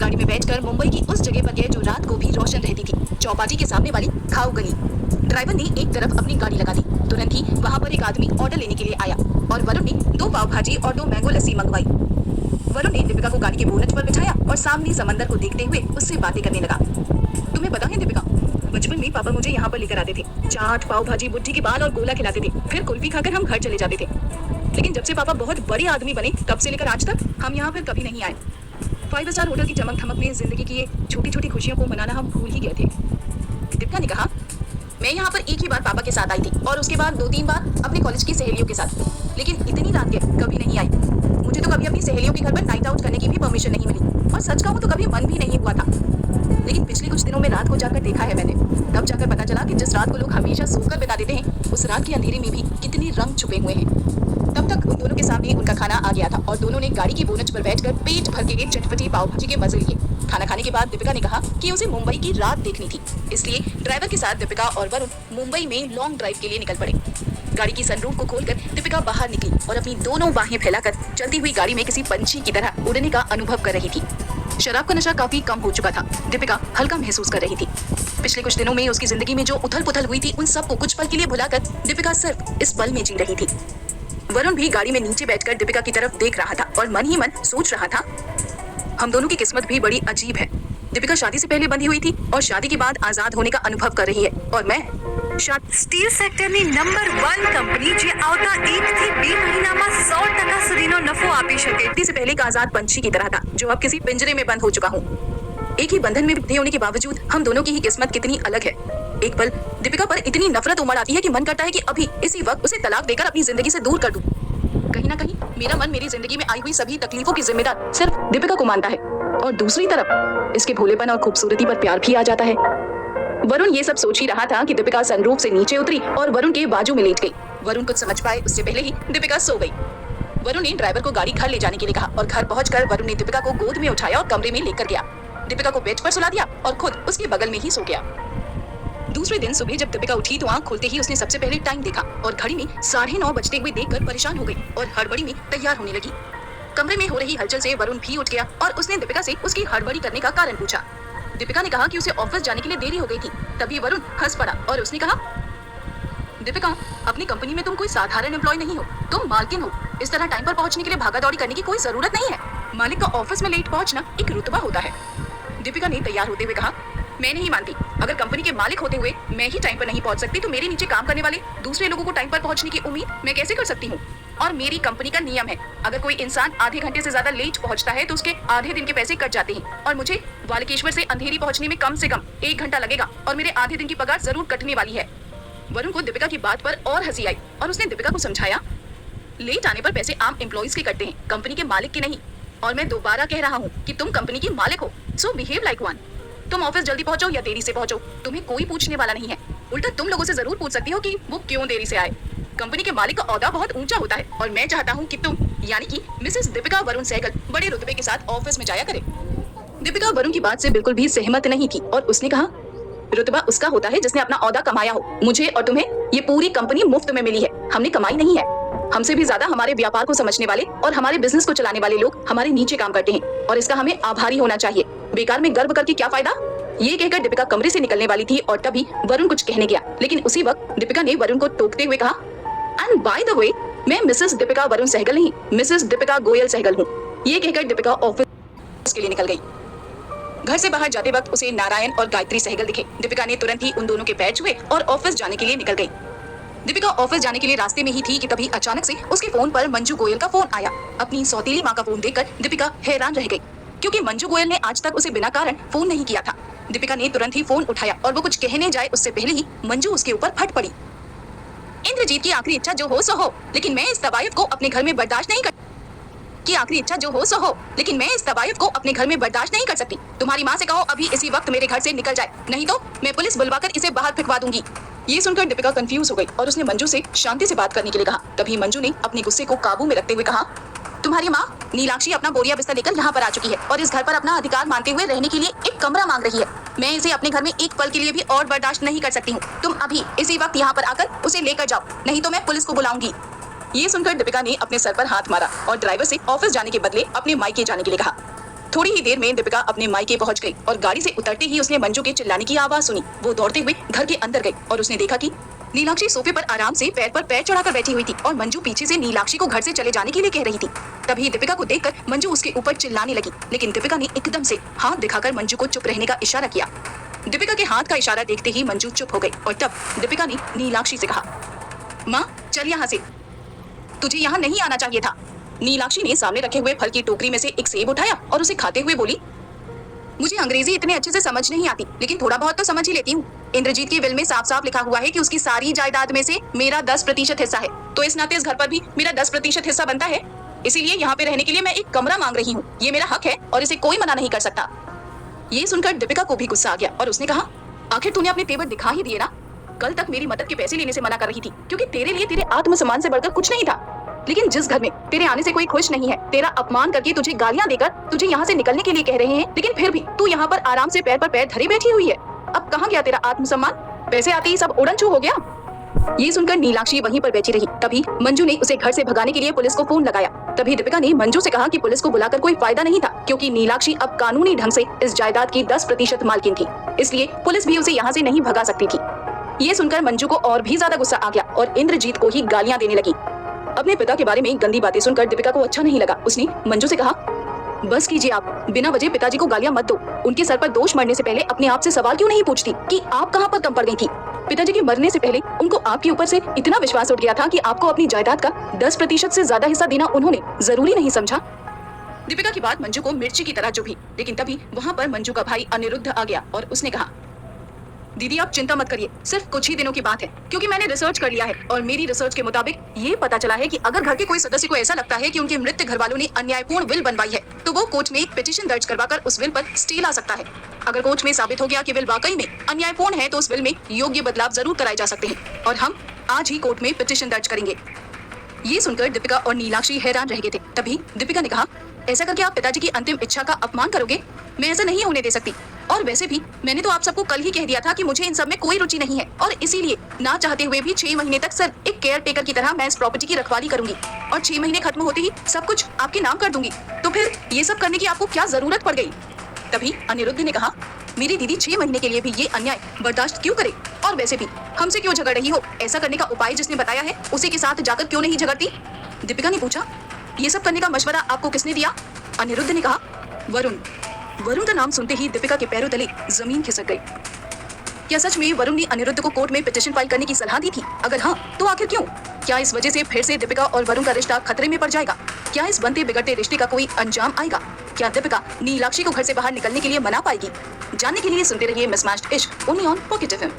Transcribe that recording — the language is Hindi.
गाड़ी में बैठकर मुंबई की उस जगह पर गए जो रात को भी रोशन रहती थी, चौपाटी के सामने वाली खाऊ गली। ड्राइवर ने एक तरफ अपनी गाड़ी लगा दी। तुरंत ही वहाँ पर एक आदमी ऑर्डर लेने के लिए आया और वरुण ने 2 पाव भाजी और 2 मैंगो लस्सी मंगवाई। वरुण ने दीपिका को गाड़ी के बोनट पर बिठाया और सामने समंदर को देखते हुए उससे बातें करने लगा। तुम्हें पता है दीपिका, बचपन में पापा मुझे यहाँ पर लेकर आते थे। चाट, पाव भाजी, बुद्धि के बाल और गोला खिलाते थे। फिर कुल्फी खाकर हम घर चले जाते थे। लेकिन जब से पापा बहुत बड़े आदमी बने तब से लेकर आज तक हम यहाँ पर कभी नहीं आए। 5 स्टार होटल की चमक धमक में जिंदगी की ये छोटी छोटी खुशियों को मनाना हम भूल ही गए थे। दीपिका ने कहा, मैं यहाँ पर एक ही बार पापा के साथ आई थी और उसके बाद 2-3 बार अपने कॉलेज की सहेलियों के साथ, लेकिन इतनी रात के कभी नहीं आई। मुझे तो कभी अपनी सहेलियों के घर पर नाइट आउट करने की भी परमिशन नहीं मिली और सच कहूँ तो कभी मन भी नहीं हुआ था। लेकिन पिछले कुछ दिनों में रात को जाकर देखा है मैंने, तब जाकर पता चला कि जिस रात को लोग हमेशा सोकर बिता देते हैं, उस रात के अंधेरे में भी कितने रंग छुपे हुए हैं। तब तक उन दोनों के सामने उनका खाना आ गया था और दोनों ने गाड़ी की बोनट पर बैठकर पेट भर के एक चटपटी पाव भाजी के मजे लिए। खाना खाने के बाद दीपिका ने कहा कि उसे मुंबई की रात देखनी थी, इसलिए ड्राइवर के साथ दीपिका और वरुण मुंबई में लॉन्ग ड्राइव के लिए निकल पड़े। गाड़ी की सनरूफ को खोलकर दीपिका बाहर निकली और अपनी दोनों बाहें फैलाकर चलती हुई गाड़ी में किसी पंछी की तरह उड़ने का अनुभव कर रही थी। शराब का नशा काफी कम हो चुका था। दीपिका हल्का महसूस कर रही थी। पिछले कुछ दिनों में उसकी जिंदगी में जो उथल पुथल हुई थी, उन सबको कुछ पल के लिए भुलाकर दीपिका सिर्फ इस पल में जी रही थी। वरुण भी गाड़ी में नीचे बैठकर दीपिका की तरफ देख रहा था और मन ही मन सोच रहा था, हम दोनों की किस्मत भी बड़ी अजीब है। दीपिका शादी से पहले बंधी हुई थी और शादी के बाद आजाद होने का अनुभव कर रही है, और मैं સ્ટીલ સેક્ટરની નંબર 1 કંપની જે આવતા 1 થી 2 મહિનામાં 100% સુધીનો નફો આપી શકે शादी से पहले का आजाद पंछी की तरह था जो अब किसी पिंजरे में बंद हो चुका हूँ। एक ही बंधन में बंधे होने के बावजूद हम दोनों की ही किस्मत कितनी अलग है। एक पल दीपिका पर इतनी नफरत उमड़ आती है कि मन करता है कि अभी इसी वक्त उसे तलाक देकर अपनी जिंदगी से दूर कर दूं। कहीं ना कहीं मेरा मन मेरी जिंदगी में आई हुई सभी तकलीफों की जिम्मेदार सिर्फ दीपिका को मानता है, और दूसरी तरफ इसके भोलेपन और खूबसूरती पर प्यार भी आ जाता है। वरुण ये सब सोच ही रहा था कि दीपिका सनरूफ से नीचे उतरी और वरुण के बाजू में लेट गई। वरुण कुछ समझ पाए उससे पहले ही दीपिका सो गई। वरुण ने ड्राइवर को गाड़ी घर ले जाने के लिए कहा और घर पहुंचकर वरुण ने दीपिका को गोद में उठाया और कमरे में लेकर गया। दीपिका को बेड पर सुला दिया और खुद उसके बगल में ही सो गया। दूसरे दिन सुबह जब दीपिका उठी तो आंख खुलते ही उसने सबसे पहले टाइम देखा और घड़ी में 9:30 बजते हुए देखकर परेशान हो गई और हड़बड़ी में तैयार होने लगी। कमरे में हो रही हलचल से वरुण भी उठ गया और उसने दीपिका से उसकी हड़बड़ी करने का कारण पूछा। दीपिका ने कहा कि उसे ऑफिस जाने के लिए देरी हो गई थी। तभी वरुण हंस पड़ा और उसने कहा, दीपिका, अपनी कंपनी में तुम कोई साधारण एम्प्लॉय नहीं हो, तुम मालकिन हो। इस तरह टाइम पर पहुंचने के लिए भागा दौड़ी करने की कोई जरूरत नहीं है। मालिक का ऑफिस में लेट पहुंचना एक रुतबा होता है। दीपिका ने तैयार होते हुए कहा, मैं नहीं मानती। अगर कंपनी के मालिक होते हुए मैं ही टाइम पर नहीं पहुंच सकती तो मेरे नीचे काम करने वाले दूसरे लोगों को टाइम पर पहुंचने की उम्मीद मैं कैसे कर सकती हूँ। और मेरी कंपनी का नियम है, अगर कोई इंसान आधे घंटे से ज्यादा लेट पहुंचता है तो उसके आधे दिन के पैसे कट जाते हैं, और मुझे बालकेश्वर से अंधेरी पहुंचने में कम से कम 1 घंटा लगेगा और मेरे आधे दिन की पगार जरूर कटने वाली है। वरुण को दीपिका की बात पर और हंसी आई और उसने दीपिका को समझाया, लेट आने पर पैसे आम एम्प्लॉइज के कटते हैं, कंपनी के मालिक के नहीं। और मैं दोबारा कह रहा हूँ कि तुम कंपनी की मालिक हो, सो बिहेव लाइक वन। तुम ऑफिस जल्दी पहुंचो या देरी से पहुंचो, तुम्हें कोई पूछने वाला नहीं है। उल्टा तुम लोगों से जरूर पूछ सकती हो कि वो क्यों देरी से आए। कंपनी के मालिक का ओहदा बहुत ऊंचा होता है और मैं चाहता हूँ कि तुम यानी कि मिसेस दीपिका वरुण सहगल बड़े रुतबे के साथ ऑफिस में जाया करे। दीपिका वरुण की बात से बिल्कुल भी सहमत नहीं थी और उसने कहा, रुतबा उसका होता है जिसने अपना ओहदा कमाया हो। मुझे और तुम्हें ये पूरी कंपनी मुफ्त में मिली है, हमने कमाई नहीं है। हमसे भी ज्यादा हमारे व्यापार को समझने वाले और हमारे बिजनेस को चलाने वाले लोग हमारे नीचे काम करते हैं और इसका हमें आभारी होना चाहिए। बेकार में गर्व करके क्या फायदा। ये कहकर दीपिका कमरे से निकलने वाली थी और तभी वरुण कुछ कहने गया, लेकिन उसी वक्त दीपिका ने वरुण को टोकते हुए कहा, एंड बाय द वे, मैं मिसेस दीपिका वरुण सहगल नहीं, मिसेस दीपिका गोयल सहगल हूँ। ये कहकर दीपिका ऑफिस के लिए निकल गई। घर से बाहर जाते वक्त उसे नारायण और गायत्री सहगल दिखे। दीपिका ने तुरंत ही उन दोनों के पैर छुए और ऑफिस जाने के लिए निकल गई। दीपिका ऑफिस जाने के लिए रास्ते में ही थी कि तभी अचानक से उसके फोन पर मंजू गोयल का फोन आया। अपनी सौतेली माँ का फोन देखकर दीपिका हैरान रह गई, क्योंकि मंजू गोयल ने आज तक उसे बिना कारण फोन नहीं किया था। दीपिका ने तुरंत ही फोन उठाया और वो कुछ कहने जाए उससे पहले ही मंजू उसके ऊपर फट पड़ी। इंद्रजीत की आखिरी इच्छा जो हो सो हो, लेकिन मैं इस तवायफ को अपने घर में बर्दाश्त नहीं कर की आखिरी इच्छा जो हो सो हो, लेकिन मैं इस तवायफ को अपने घर में बर्दाश्त नहीं कर सकती। तुम्हारी माँ से कहो अभी इसी वक्त मेरे घर से निकल जाए, नहीं तो मैं पुलिस बुलवाकर इसे बाहर फेंकवा दूंगी। ये सुनकर दीपिका कंफ्यूज हो गई और उसने मंजू से शांति से बात करने के लिए कहा। तभी मंजू ने अपने गुस्से को काबू में रखते हुए कहा, तुम्हारी माँ नीलाक्षी अपना बोरिया बिस्तर लेकर यहाँ पर आ चुकी है और इस घर पर अपना अधिकार मानते हुए रहने के लिए एक कमरा मांग रही है। मैं इसे अपने घर में एक पल के लिए भी और बर्दाश्त नहीं कर सकती हूँ। तुम अभी इसी वक्त यहाँ पर आकर उसे लेकर जाओ, नहीं तो मैं पुलिस को बुलाऊंगी। ये सुनकर दीपिका ने अपने सर पर हाथ मारा और ड्राइवर से ऑफिस जाने के बदले अपने मायके जाने के लिए कहा। थोड़ी ही देर में दीपिका अपने मायके पहुंच गई और गाड़ी से उतरते ही उसने मंजू के चिल्लाने की आवाज सुनी। वो दौड़ते हुए घर के अंदर गई और उसने देखा कि नीलाक्षी सोफे पर आराम से पैर पर पैर चढ़ाकर बैठी हुई थी और मंजू पीछे से नीलाक्षी को घर से चले जाने के लिए कह रही थी। तभी दीपिका को देखकर मंजू उसके ऊपर चिल्लाने लगी, लेकिन दीपिका ने एकदम से हाथ दिखाकर मंजू को चुप रहने का इशारा किया। दीपिका के हाथ का इशारा देखते ही मंजू चुप हो गई और तब दीपिका ने नीलाक्षी से कहा, माँ चल यहाँ से, तुझे यहाँ नहीं आना चाहिए था। नीलाक्षी ने सामने रखे हुए फल की टोकरी में से एक सेब उठाया और उसे खाते हुए बोली, मुझे अंग्रेजी इतने अच्छे से समझ नहीं आती, लेकिन थोड़ा बहुत तो समझ ही लेती हूँ। इंद्रजीत की विल में साफ साफ लिखा हुआ है कि उसकी सारी जायदाद में से मेरा 10% हिस्सा है, तो इस नाते इस घर पर भी मेरा 10% हिस्सा बनता है। इसीलिए यहाँ पे रहने के लिए मैं एक कमरा मांग रही हूँ। ये मेरा हक है और इसे कोई मना नहीं कर सकता। ये सुनकर दीपिका को भी गुस्सा आ गया और उसने कहा, आखिर तूने अपने तेवर दिखा ही दिए ना। कल तक मेरी मदद के पैसे लेने से मना कर रही थी, क्योंकि तेरे लिए तेरे आत्मसम्मान से बढ़कर कुछ नहीं था। लेकिन जिस घर में तेरे आने से कोई खुश नहीं है, तेरा अपमान करके तुझे गालियां देकर तुझे यहाँ से निकलने के लिए कह रहे हैं, लेकिन फिर भी तू यहाँ पर आराम से पैर पर पैर धरी बैठी हुई है। अब कहाँ गया तेरा आत्मसम्मान? पैसे आते ही सब उड़न छू हो गया। ये सुनकर नीलाक्षी वहीं पर बैठी रही। तभी मंजू ने उसे घर से भगाने के लिए पुलिस को फोन लगाया। तभी दीपिका ने मंजू से कहा कि पुलिस को बुलाकर कोई फायदा नहीं था, क्योंकि नीलाक्षी अब कानूनी ढंग से इस जायदाद की 10% मालकिन थी, इसलिए पुलिस भी उसे यहाँ से नहीं भगा सकती थी। ये सुनकर मंजू को और भी ज्यादा गुस्सा आ गया और इंद्रजीत को ही गालियां देने लगी। अपने पिता के बारे में गंदी बातें सुनकर दीपिका को अच्छा नहीं लगा। उसने मंजू से कहा, बस कीजिए आप, बिना वजह पिताजी को गालियां मत दो। उनके सर पर दोष मरने से पहले अपने आप से सवाल क्यों नहीं पूछती कि आप कहां पर कम पड़ गई थी? पिताजी के मरने से पहले उनको आपके ऊपर से इतना विश्वास उठ गया था कि आपको अपनी जायदाद का 10% से ज्यादा हिस्सा देना उन्होंने जरूरी नहीं समझा। दीपिका की बात मंजू को मिर्ची की तरह चुभी, लेकिन तभी वहाँ पर मंजू का भाई अनिरुद्ध आ गया और उसने कहा, दीदी आप चिंता मत करिए, सिर्फ कुछ ही दिनों की बात है, क्योंकि मैंने रिसर्च कर लिया है और मेरी रिसर्च के मुताबिक ये पता चला है कि अगर घर के कोई सदस्य को ऐसा लगता है कि उनके मृत घर वालों ने अन्यायपूर्ण विल बनवाई है, तो वो कोर्ट में एक पिटीशन दर्ज करवाकर उस विल पर स्टे ला सकता है। अगर कोर्ट में साबित हो गया कि विल वाकई में अन्यायपूर्ण है, तो उस विल में योग्य बदलाव जरूर कराए जा सकते हैं और हम आज ही कोर्ट में पिटीशन दर्ज करेंगे। ये सुनकर दीपिका और नीलाक्षी हैरान रह गए थे। तभी दीपिका ने कहा, ऐसा करके आप पिताजी की अंतिम इच्छा का अपमान करोगे? मैं ऐसा नहीं होने दे सकती। और वैसे भी मैंने तो आप सबको कल ही कह दिया था कि मुझे इन सब में कोई रुचि नहीं है और इसीलिए ना चाहते हुए भी 6 महीने तक सिर्फ एक केयर टेकर की तरह मैं इस प्रॉपर्टी की रखवाली करूंगी और 6 महीने खत्म होते ही सब कुछ आपके नाम कर दूंगी। तो फिर ये सब करने की आपको क्या जरूरत पड़ गई? तभी अनिरुद्ध ने कहा, मेरी दीदी 6 महीने के लिए भी ये अन्याय बर्दाश्त क्यों करे? और वैसे भी हमसे क्यों झगड़ रही हो? ऐसा करने का उपाय जिसने बताया है उसी के साथ जाकर क्यों नहीं झगड़ती? दीपिका ने पूछा, ये सब करने का मशवरा आपको किसने दिया? अनिरुद्ध ने कहा, वरुण। वरुण का नाम सुनते ही दीपिका के पैरों तले जमीन खिसक गई। क्या सच में वरुण ने अनिरुद्ध को कोर्ट में पिटीशन फाइल करने की सलाह दी थी? अगर हाँ, तो आखिर क्यों? क्या इस वजह से फिर से दीपिका और वरुण का रिश्ता खतरे में पड़ जाएगा? क्या इस बनते बिगड़ते रिश्ते का कोई अंजाम आएगा? क्या दीपिका नीलाक्षी को घर से बाहर निकलने के लिए मना पाएगी? जानने के लिए सुनते रहिए मिसमैच्ड इश्क ओनली ऑन पॉकेट एफएम।